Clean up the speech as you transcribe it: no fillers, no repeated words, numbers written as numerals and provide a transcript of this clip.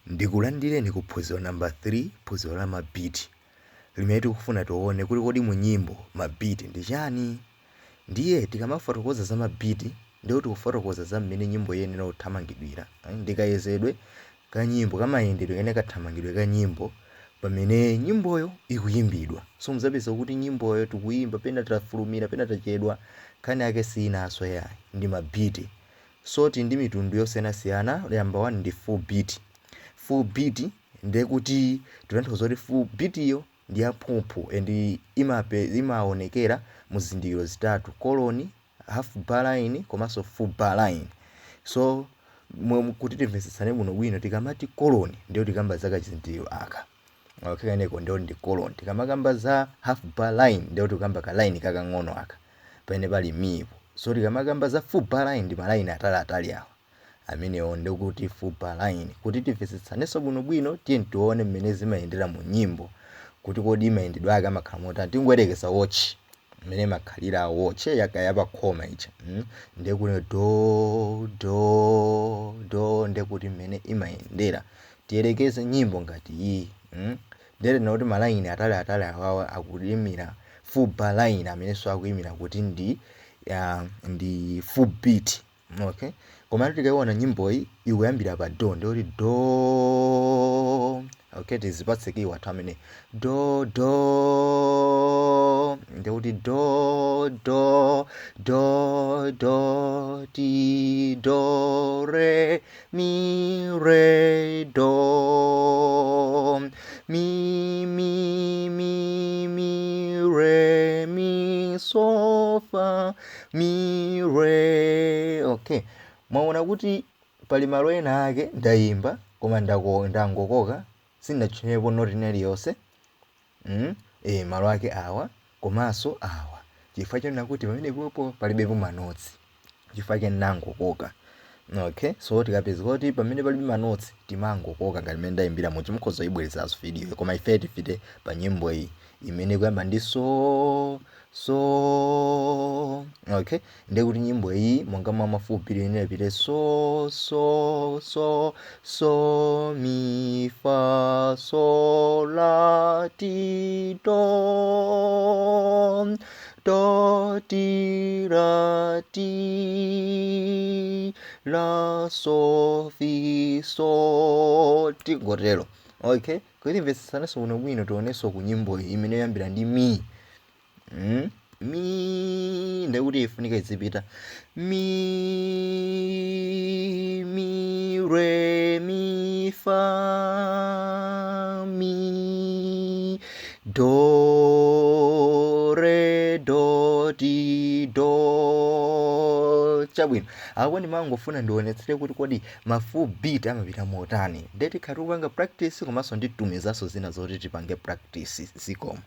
Ndikulandireni ku phunziro namba 3, phunziro la mabiti limene tikufuna tione kuti kodi mu nyimbo mabiti ndi chani. Ndiye tikamafotokoza za mabiti ndiye tikufotokoza za mmene nyimbo yenera kuthamangidwira. Ndikayezedwe ka nyimbo kamayendedwe kene kathamangidwe ka nyimbo pamene nyimboyo ikuyimbidwa. So muzapeza kuti nyimboyo tikuyimba pena tafulumira pena tachedwa khani yake sinaso yayi ndi mabiti. So ndi mitundu yosiyanasiyana. Yamba 1 ndi full beat. Full beat ndiye kuti titanthauza kuti full beat iyo ndi yaphuphu and imaonekera mu zizindikiro zitatu: colon, half bar line komanso full bar line. So kuti timvetsetsane muno bwino, tikamati colon ndiyo tikamba za kachizindikiro aka. Okay, kaneko ndiyo ndi colon. Tikamakamba za half bar line ndiyo tikamba ka line kakang'ono aka pene pali mipo. So tikamakamba za full bar line ndi ma line atali awa amenewo ndi kuti full bar line. Kuti timvetsetsaneso bwino tiye tione mmene zimayendera mu nyimbo kuti kodi mayendedwe ake amakhala motani. Tingoyerekeza watch mmene makhalira watch yakayapa khoma icha ndiye kuti do do do ndiye kuti mmene imayendera. Tiyerekeze nyimbo ngati iyi ndiye kuti malaini atali awawa akulimira full bar line amenenso akuyimira kuti ndi full beat. Okay, komatu tikayiona nyimbo iyi ikuyambira pa do ndiye kuti do. Okay, tizipatse wathu amene do do ndiye kuti do do do do ti do re mi re do mi mi mi mi re mi so fa mi re. Okay, mwaona kuti pali malo ena ake ndayimba koma ndangokoka sindachitepo noti iliyonse. Malo ake awa komanso awa, chifukwa chonena kuti pamene popo palibepo manotsi chifukwa chake nangokoka. Okay, so tikapeza kuti pamene palibe manotsi timangokoka ngati mmene ndayimbira muchi. Mukhoza ibwerezaso video koma ife tifite pa nyimbo iyi imene kuyamba ndi so. Okay, ndiye kuti nyimbo iyi monga mwa mafupi yenera pite so mi fa so la ti do do ti ra ti la so fi so tingotero. Okay, kuti timvetsetsaneso bwino tionenso ku nyimbo iyi imene yoyambira ndi mi. Mi ndiye kuti ifunika izipita mi re mi fa mi do re do ti do. Chabwino apo ndimangofuna ndionetsere kuti kodi ma full beat amapita motani. Ndiye tikhati kupanga practice komanso nditumizaso zina zoti tipange practice zikomo.